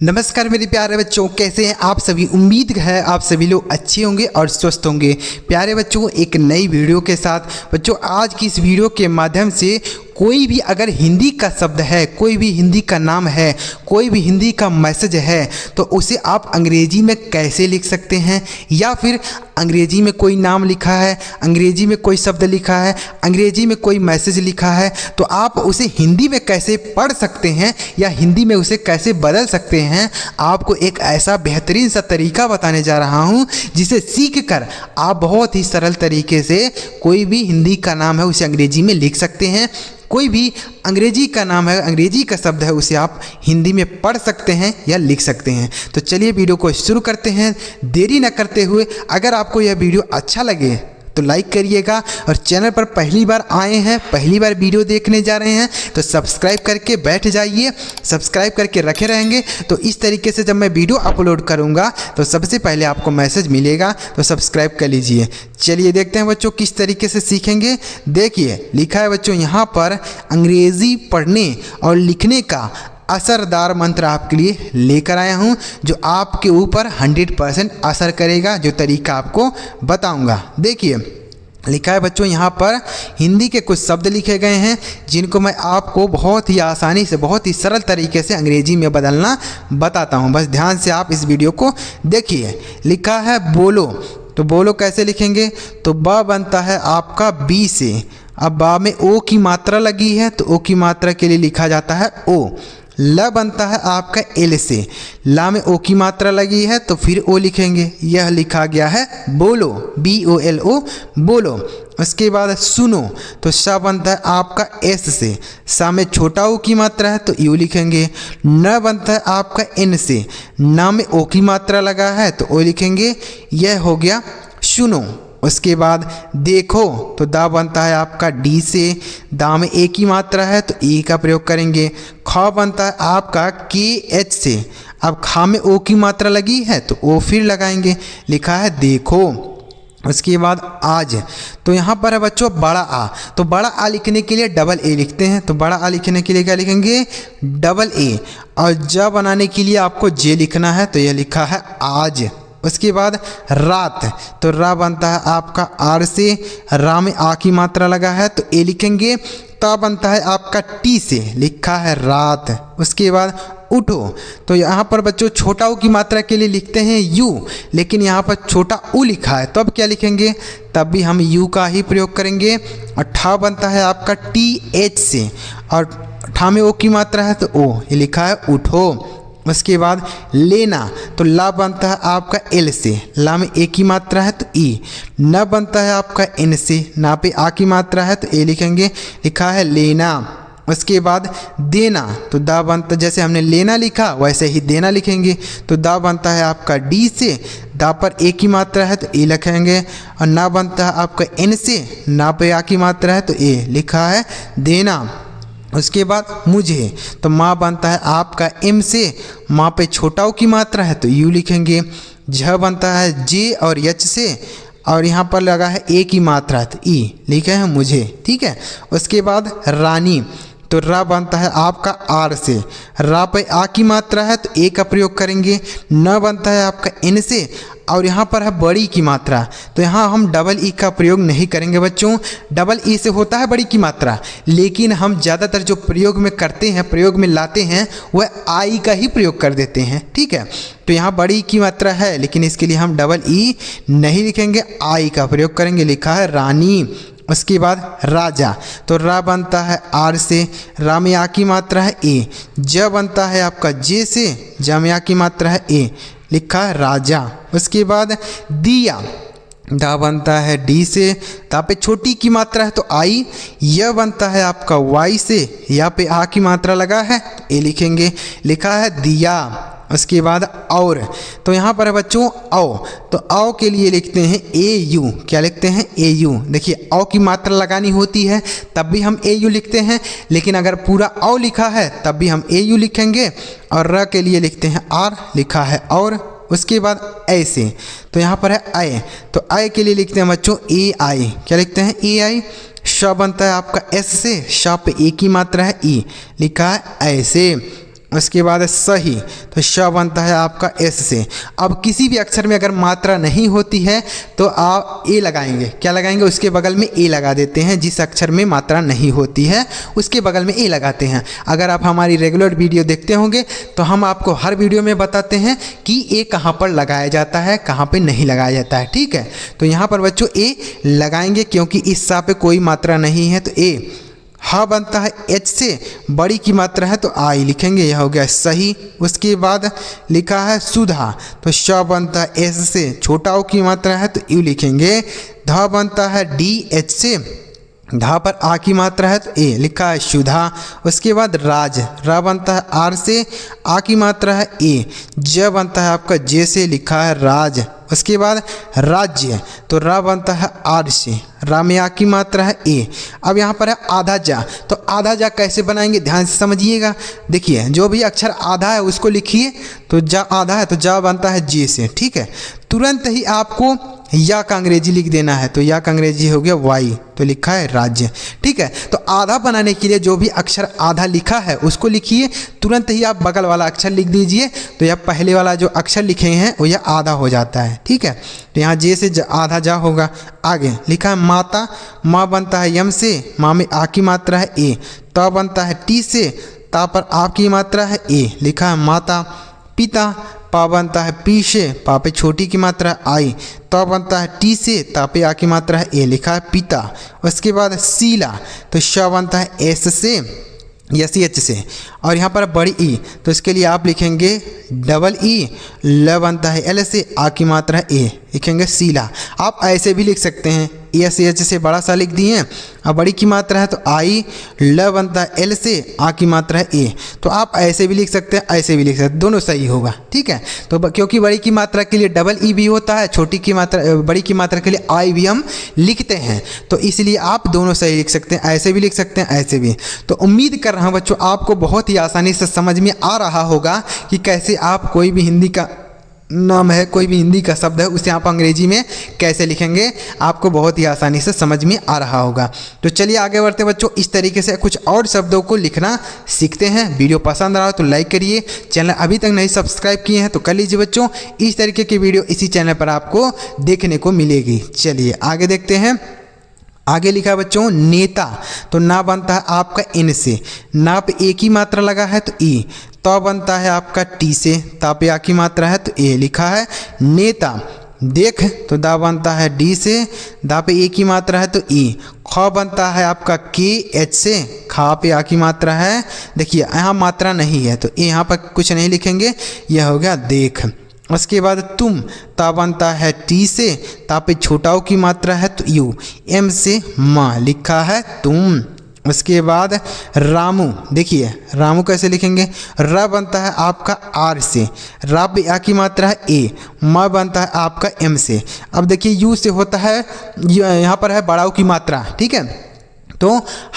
नमस्कार मेरे प्यारे बच्चों, कैसे हैं आप सभी। उम्मीद है आप सभी लोग अच्छे होंगे और स्वस्थ होंगे। प्यारे बच्चों, एक नई वीडियो के साथ बच्चों आज की इस वीडियो के माध्यम से कोई भी अगर हिंदी का शब्द है, कोई भी हिंदी का नाम है, कोई भी हिंदी का मैसेज है तो उसे आप अंग्रेजी में कैसे लिख सकते हैं, या फिर अंग्रेजी में कोई नाम लिखा है, अंग्रेजी में कोई शब्द लिखा है, अंग्रेजी में कोई मैसेज लिखा है तो आप उसे हिंदी में कैसे पढ़ सकते हैं या हिंदी में उसे कैसे बदल सकते हैं। आपको एक ऐसा बेहतरीन सा तरीका बताने जा रहा हूँ जिसे सीख कर आप बहुत ही सरल तरीके से कोई भी हिंदी का नाम है उसे अंग्रेजी में लिख सकते हैं, कोई भी अंग्रेजी का नाम है, अंग्रेजी का शब्द है उसे आप हिंदी में पढ़ सकते हैं या लिख सकते हैं। तो चलिए वीडियो को शुरू करते हैं देरी न करते हुए। अगर आपको यह वीडियो अच्छा लगे तो लाइक करिएगा, और चैनल पर पहली बार आए हैं, पहली बार वीडियो देखने जा रहे हैं तो सब्सक्राइब करके बैठ जाइए। सब्सक्राइब करके रखे रहेंगे तो इस तरीके से जब मैं वीडियो अपलोड करूंगा तो सबसे पहले आपको मैसेज मिलेगा, तो सब्सक्राइब कर लीजिए। चलिए देखते हैं बच्चों किस तरीके से सीखेंगे। देखिए लिखा है बच्चों यहाँ पर, अंग्रेज़ी पढ़ने और लिखने का असरदार मंत्र आपके लिए लेकर आया हूँ जो आपके ऊपर 100% असर करेगा, जो तरीका आपको बताऊँगा। देखिए लिखा है बच्चों यहाँ पर, हिंदी के कुछ शब्द लिखे गए हैं जिनको मैं आपको बहुत ही आसानी से, बहुत ही सरल तरीके से अंग्रेजी में बदलना बताता हूँ। बस ध्यान से आप इस वीडियो को देखिए। लिखा है बोलो, तो बोलो कैसे लिखेंगे, तो ब बनता है आपका बी से। अब बा में ओ की मात्रा लगी है तो ओ की मात्रा के लिए लिखा जाता है ओ। ल बनता है आपका एल से, ला में ओ की मात्रा लगी है तो फिर ओ लिखेंगे, यह लिखा गया है बोलो, BOLO बोलो। उसके बाद सुनो, तो श बनता है आपका एस से, सा में छोटा ओ की मात्रा है तो यू लिखेंगे। न बनता है आपका एन से, ना में ओ की मात्रा लगा है तो ओ लिखेंगे, यह हो गया सुनो। उसके बाद देखो, तो दा बनता है आपका डी से, दा में ए की मात्रा है तो ई का प्रयोग करेंगे। ख बनता है आपका KH से, अब खा में ओ की मात्रा लगी है तो ओ फिर लगाएंगे, लिखा है देखो। उसके बाद आज, तो यहाँ पर है बच्चों बड़ा आ, तो बड़ा आ लिखने के लिए डबल ए लिखते हैं, तो बड़ा आ लिखने के लिए क्या लिखेंगे, डबल ए। और ज बनाने के लिए आपको जे लिखना है तो यह लिखा है आज। उसके बाद रात, तो रा बनता है आपका आर से, रा में आ की मात्रा लगा है तो ए लिखेंगे। ता बनता है आपका टी से, लिखा है रात। उसके बाद उठो, तो यहाँ पर बच्चों छोटा ऊ की मात्रा के लिए लिखते हैं यू, लेकिन यहाँ पर छोटा ऊ लिखा है तो अब क्या लिखेंगे, तब भी हम यू का ही प्रयोग करेंगे। और ठा बनता है आपका TH से, और ठा में ओ की मात्रा है तो ओ, ये लिखा है उठो। उसके बाद लेना, तो ला बनता है आपका एल से, ला में ए की मात्रा है तो ई। न बनता है आपका एन से, ना पे आ की मात्रा है तो ए लिखेंगे, लिखा है लेना। उसके बाद देना, तो दा बनता, जैसे हमने लेना लिखा वैसे ही देना लिखेंगे, तो दा बनता है आपका डी से, दा पर ए की मात्रा है तो ए लिखेंगे। और ना बनता है आपका एन से, ना पे आ की मात्रा है तो ए, लिखा है देना। उसके बाद मुझे, तो माँ बनता है आपका एम से, माँ पे छोटा ओ की मात्रा है तो यू लिखेंगे। झ बनता है जे और एच से, और यहाँ पर लगा है ए की मात्रा है तो ई, लिखे हैं मुझे, ठीक है। उसके बाद रानी, तो रा बनता है आपका आर से, रा पे आ की मात्रा है तो ए का प्रयोग करेंगे। न बनता है आपका एन से, और यहाँ पर है बड़ी की मात्रा, तो यहाँ हम डबल ई का प्रयोग नहीं करेंगे बच्चों। डबल ई से होता है बड़ी की मात्रा, लेकिन हम ज़्यादातर जो प्रयोग में करते हैं, प्रयोग में लाते हैं, वह आई का ही प्रयोग कर देते हैं, ठीक है। तो यहाँ बड़ी की मात्रा है लेकिन इसके लिए हम डबल ई नहीं लिखेंगे, आई का प्रयोग करेंगे, लिखा है रानी। उसके बाद राजा, तो रा बनता है आर से, रा में आ की मात्रा है ए। ज बनता है आपका जे से, ज में आ की मात्रा है ए, लिखा है राजा। उसके बाद दिया, दा बनता है डी से, दा पे छोटी की मात्रा है तो आई। यह बनता है आपका वाई से, या पे आ की मात्रा लगा है तो ए लिखेंगे, लिखा है दिया। उसके बाद और, तो यहाँ पर है बच्चों औ, तो औ के लिए लिखते हैं AU, क्या लिखते हैं AU। देखिए औ की मात्रा लगानी होती है तब भी हम AU लिखते हैं, लेकिन अगर पूरा औ लिखा है तब भी हम AU लिखेंगे। और र के लिए लिखते हैं आर, लिखा है और। उसके बाद ऐसे, तो यहाँ पर है आय, तो आय के लिए लिखते हैं बच्चों AI, क्या लिखते हैं AI। श बनता है आपका एस से, श पे ए की मात्रा है ई, लिखा है ऐसे। उसके बाद सही, तो श बनता है आपका एस से। अब किसी भी अक्षर में अगर मात्रा नहीं होती है तो आप ए लगाएंगे। क्या लगाएंगे? उसके बगल में ए लगा देते हैं। जिस अक्षर में मात्रा नहीं होती है उसके बगल में ए लगाते हैं। अगर आप हमारी रेगुलर वीडियो देखते होंगे तो हम आपको हर वीडियो में बताते हैं कि ए कहाँ पर लगाया जाता है, कहाँ पर नहीं लगाया जाता है। ठीक है, तो यहाँ पर बच्चों ए लगाएंगे क्योंकि इस सा पे कोई मात्रा नहीं है, तो ए। हा बनता है एच से, बड़ी की मात्रा है तो आई लिखेंगे, यह हो गया सही। उसके बाद लिखा है सुधा, तो श बनता है एस से, छोटा ओ की मात्रा है तो यू लिखेंगे। ध बनता है डी एच से, धा पर आ की मात्रा है तो ए, लिखा है सुधा। उसके बाद राज, रा बनता है आर से, आ की मात्रा है ए। ज बनता है आपका जे से, लिखा है राज। उसके बाद राज्य, तो रा बनता है आर से, रा में आ की मात्रा है ए। अब यहाँ पर है आधा जा, तो आधा जा कैसे बनाएंगे ध्यान से समझिएगा। देखिए जो भी अक्षर आधा है उसको लिखिए, तो जा आधा है तो जा बनता है जे से। ठीक है, तुरंत ही आपको या का अंग्रेजी लिख देना है, तो या का अंग्रेजी हो गया वाई, तो लिखा है राज्य। ठीक है, तो आधा बनाने के लिए जो भी अक्षर आधा लिखा है उसको लिखिए, तुरंत ही आप बगल वाला अक्षर लिख दीजिए, तो यह पहले वाला जो अक्षर लिखे हैं वो यह आधा हो जाता है। ठीक है, तो यहाँ जे से आधा जा होगा। आगे लिखा है माता, माँ बनता है यम से, माँ में आ की मात्रा है ए। त बनता है टी से, ता पर आ की मात्रा है ए, लिखा है माता। पिता, पा बनता है पी से, पा पे छोटी की मात्रा है आई। तो बनता है टी से, ता पे आ की मात्रा है ए, लिखा है पिता। उसके बाद शीला, तो श बनता है एस से या सी एच से, और यहाँ पर बड़ी ई, तो इसके लिए आप लिखेंगे डबल ई। ल बनता है एल से, आ की मात्रा है ए, लिखेंगे शीला। आप ऐसे भी लिख सकते हैं, ए सी एच से बड़ा सा लिख दिए, अब बड़ी की मात्रा है तो आई। ल बनता है एल से, आ की मात्रा है ए, तो आप ऐसे भी लिख सकते हैं, ऐसे भी लिख सकते हैं, दोनों सही होगा। ठीक है, तो क्योंकि बड़ी की मात्रा के लिए डबल ई भी होता है, छोटी की मात्रा बड़ी की मात्रा के लिए आई भी हम लिखते हैं, तो इसलिए आप दोनों सही लिख सकते हैं, ऐसे भी लिख सकते हैं, ऐसे भी। तो उम्मीद कर रहा हूँ बच्चों आपको बहुत ही आसानी से समझ में आ रहा होगा कि कैसे आप कोई भी हिंदी का नाम है, कोई भी हिंदी का शब्द है, उसे आप अंग्रेजी में कैसे लिखेंगे, आपको बहुत ही आसानी से समझ में आ रहा होगा। तो चलिए आगे बढ़ते बच्चों, इस तरीके से कुछ और शब्दों को लिखना सीखते हैं। वीडियो पसंद रहा तो लाइक करिए, चैनल अभी तक नहीं सब्सक्राइब किए हैं तो कर लीजिए बच्चों। इस तरीके की वीडियो इसी चैनल पर आपको देखने को मिलेगी। चलिए आगे देखते हैं। आगे लिखा है बच्चों नेता, तो ना बनता है आपका इन से, ना पे एक ही मात्रा लगा है तो ई। तो बनता है आपका टी से, ता पे आ की मात्रा है तो ए, लिखा है नेता। देख, तो दा बनता है डी से, दा पे ए की मात्रा है तो ई। ख बनता है आपका के एच से, खा पे आ की मात्रा है। देखिए यहाँ मात्रा नहीं है तो यहाँ पर कुछ नहीं लिखेंगे, यह हो गया देख। उसके बाद तुम, ता बनता है टी से, ता पे छोटाओं की मात्रा है तो यू। एम से माँ, लिखा है तुम। उसके बाद रामू, देखिए रामू कैसे लिखेंगे, र बनता है आपका आर से, रा पे आ की मात्रा है ए। म बनता है आपका एम से। अब देखिए यू से होता है, यहाँ पर है बड़ाऊ की मात्रा। ठीक है, तो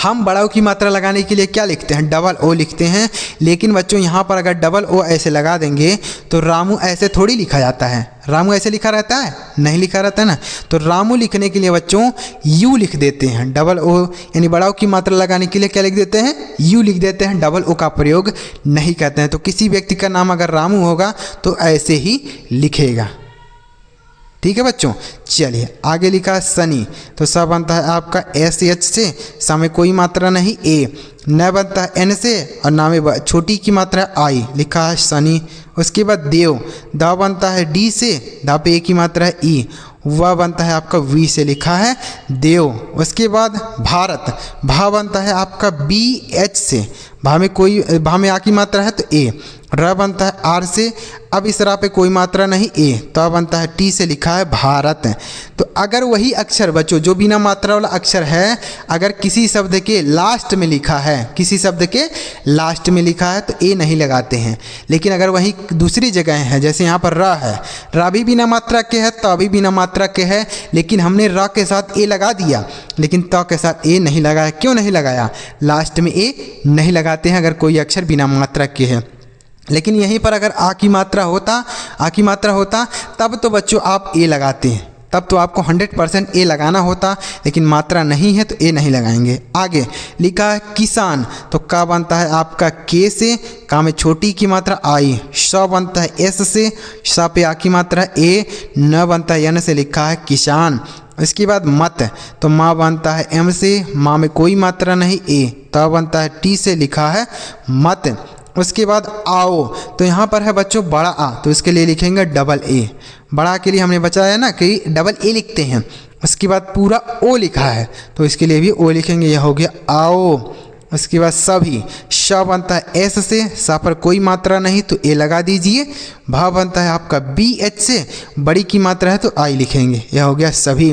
हम बड़ाऊ की मात्रा लगाने के लिए क्या लिखते हैं, डबल ओ लिखते हैं। लेकिन बच्चों यहाँ पर अगर डबल ओ ऐसे लगा देंगे तो रामू ऐसे थोड़ी लिखा जाता है। रामू ऐसे लिखा रहता है, नहीं लिखा रहता है ना। तो रामू लिखने के लिए बच्चों यू लिख देते हैं, डबल ओ यानी बड़ाऊ की मात्रा लगाने के लिए क्या लिख देते हैं, यू लिख देते हैं, डबल ओ का प्रयोग नहीं करते हैं। तो किसी व्यक्ति का नाम अगर रामू होगा तो ऐसे ही लिखेगा। ठीक है बच्चों, चलिए आगे लिखा है सनी, तो स बनता है आपका एस एच से, सा में कोई मात्रा नहीं ए। न बनता है एन से, और ना में छोटी की मात्रा है आई, लिखा है सनी। उसके बाद देव, दा बनता है डी से, दा पे ए की मात्रा है ई। वह बनता है आपका वी से, लिखा है देव। उसके बाद भारत, भा बनता है आपका बी एच से, भा में आ की मात्रा है तो ए। र बनता है आर से, अब इस रा पे कोई मात्रा नहीं ए, तो बनता है टी से, लिखा है भारत। तो अगर वही अक्षर बच्चों जो बिना मात्रा वाला अक्षर है अगर किसी शब्द के लास्ट में लिखा है, किसी शब्द के लास्ट में लिखा है तो ए नहीं लगाते हैं। लेकिन अगर वही दूसरी जगह है, जैसे यहाँ पर रा है, रा भी बिना मात्रा के है, त भी बिना मात्रा के है, लेकिन हमने रा के साथ ए लगा दिया, लेकिन त के साथ ए नहीं लगाया। क्यों नहीं लगाया, लास्ट में ए नहीं लगाते हैं अगर कोई अक्षर बिना मात्रा के है। लेकिन यहीं पर अगर आ की मात्रा होता तब तो बच्चों आप ए लगाते हैं। तब तो आपको 100% ए लगाना होता, लेकिन मात्रा नहीं है तो ए नहीं लगाएंगे। आगे लिखा है किसान, तो का बनता है आपका के से, का में छोटी की मात्रा आई, स बनता है एस से, स पे आ की मात्रा ए, न बनता है यन से, लिखा है किसान। इसके बाद मत, तो माँ बनता है एम से, माँ में कोई मात्रा नहीं ए, त बनता है टी से, लिखा है मत। उसके बाद आओ, तो यहाँ पर है बच्चों बड़ा आ, तो इसके लिए लिखेंगे डबल ए। बड़ा के लिए हमने बताया ना कि डबल ए लिखते हैं। उसके बाद पूरा ओ लिखा है, तो इसके लिए भी ओ लिखेंगे, यह हो गया आओ। उसके बाद सभी, श बनता है एस से, सा पर कोई मात्रा नहीं तो ए लगा दीजिए। भा बनता है आपका बी एच से, बड़ी की मात्रा है तो आई लिखेंगे, यह हो गया सभी।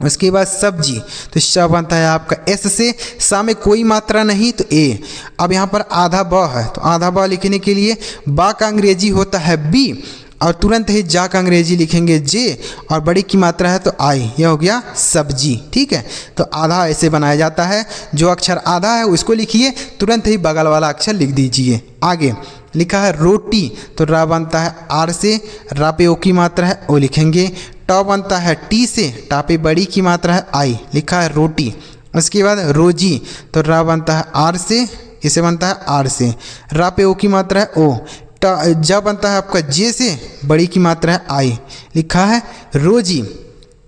उसके बाद सब्जी, तो श बनता है आपका एस से, सा में कोई मात्रा नहीं तो ए। अब यहाँ पर आधा ब है, तो आधा ब लिखने के लिए बा का अंग्रेजी होता है बी, और तुरंत ही जा का अंग्रेजी लिखेंगे जे, और बड़ी की मात्रा है तो आई, यह हो गया सब्जी। ठीक है, तो आधा ऐसे बनाया जाता है, जो अक्षर आधा है उसको लिखिए, तुरंत ही बगल वाला अक्षर लिख दीजिए। आगे लिखा है रोटी, तो रा बनता है आर से, रा पे ओ की मात्रा है ओ लिखेंगे। ट बनता है टी से, टा पे बड़ी की मात्रा है आई, लिखा है रोटी। उसके बाद रोजी, तो रा बनता है आर से, इसे बनता है आर से, रा पे ओ की मात्रा है ओ। जा बनता है आपका जे से, बड़ी की मात्रा है आई, लिखा है रोजी।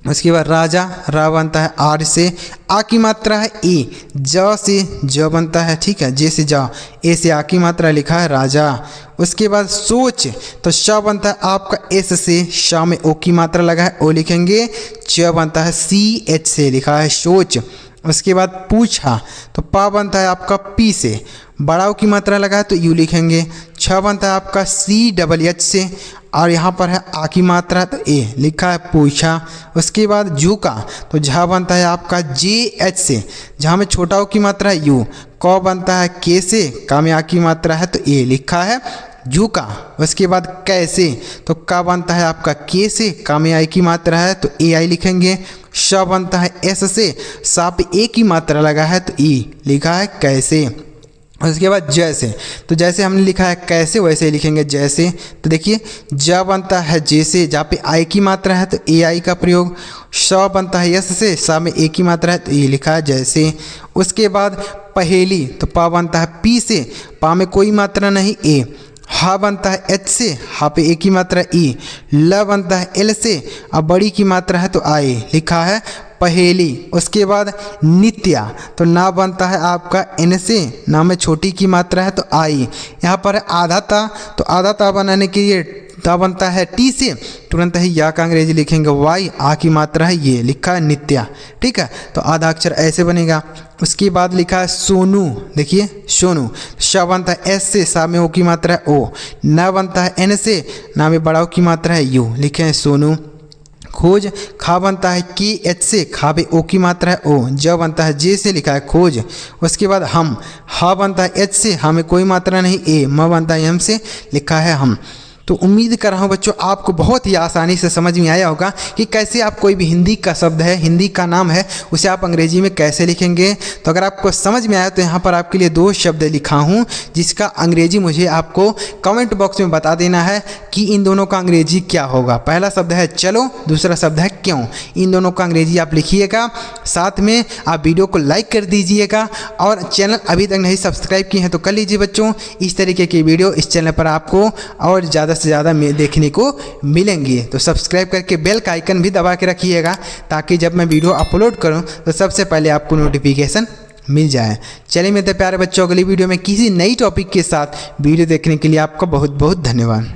उसके बाद राजा, रा बनता है आर से, आ की मात्रा है ए, ज से ज बनता है, ठीक है, जे से जा, ए से आ की मात्रा, लिखा है राजा। उसके बाद सोच, तो श बनता है आपका एस से, श में ओ की मात्रा लगा है ओ लिखेंगे। च बनता है सी एच से, लिखा है सोच। उसके बाद पूछा, तो पा बनता है आपका पी से, बड़ाओ की मात्रा लगा है तो यू लिखेंगे। छ बनता है आपका सी डबल एच से, और यहाँ पर है आ की मात्रा तो ए, लिखा है पूछा। उसके बाद झुका, तो झा बनता है आपका जे एच से, जहाँ में छोटा ओ की मात्रा है यू। क बनता है के से, का में आ की मात्रा है तो ए, लिखा है झुका। उसके बाद कैसे, तो का बनता है आपका के से, का में आई की मात्रा है तो ए आई लिखेंगे। श बनता है एस से, सा पे ए की मात्रा लगा है तो ई, लिखा है कैसे। उसके बाद जैसे, तो जैसे हमने लिखा है कैसे वैसे ही लिखेंगे जैसे। तो देखिए ज बनता है जैसे, जहाँ पे आई की मात्रा है तो ए आई का प्रयोग। श बनता है यस से, सा में ए की मात्रा है तो ये लिखा है जैसे। उसके बाद पहेली, तो पा बनता है पी से, पा में कोई मात्रा नहीं ए। हा बनता है एच से, हा पे ए की मात्रा ई। ल बनता है एल से, अब बड़ी की मात्रा है तो आई, लिखा है पहेली। उसके बाद नित्या, तो ना बनता है आपका एन से, ना में छोटी की मात्रा है तो आई। यहाँ पर आधा ता, तो आधा ता बनाने के लिए ता बनता है टी से, तुरंत ही या का अंग्रेजी लिखेंगे वाई, आ की मात्रा है ये, लिखा है नित्या। ठीक है, तो आधा अक्षर ऐसे बनेगा। उसके बाद लिखा है सोनू, देखिए सोनू, श बनता है एस से, सा में ओ की मात्रा है ओ। न बनता है एन से, ना में बड़ा ओ की मात्रा है यू, लिखे हैं सोनू। खोज, खा बनता है के एच से, खा पे ओ की मात्रा है ओ। ज बनता है जे से, लिखा है खोज। उसके बाद हम, हा बनता है एच से, हा में कोई मात्रा नहीं ए। म बनता है एम से, लिखा है हम। तो उम्मीद कर रहा हूँ बच्चों आपको बहुत ही आसानी से समझ में आया होगा कि कैसे आप कोई भी हिंदी का शब्द है, हिंदी का नाम है, उसे आप अंग्रेजी में कैसे लिखेंगे। तो अगर आपको समझ में आया तो यहाँ पर आपके लिए 2 शब्द लिखा हूँ, जिसका अंग्रेजी मुझे आपको कमेंट बॉक्स में बता देना है कि इन दोनों का अंग्रेजी क्या होगा। पहला शब्द है चलो, दूसरा शब्द है क्यों। इन दोनों का अंग्रेजी आप लिखिएगा, साथ में आप वीडियो को लाइक कर दीजिएगा, और चैनल अभी तक नहीं सब्सक्राइब किए हैं तो कर लीजिए बच्चों। इस तरीके की वीडियो इस चैनल पर आपको और ज़्यादा से ज़्यादा देखने को मिलेंगी। तो सब्सक्राइब करके बेल का आइकन भी दबा के रखिएगा, ताकि जब मैं वीडियो अपलोड करूं तो सबसे पहले आपको नोटिफिकेशन मिल जाए। चलिए मेरे प्यारे बच्चों, अगली वीडियो में किसी नई टॉपिक के साथ वीडियो देखने के लिए आपका बहुत बहुत धन्यवाद।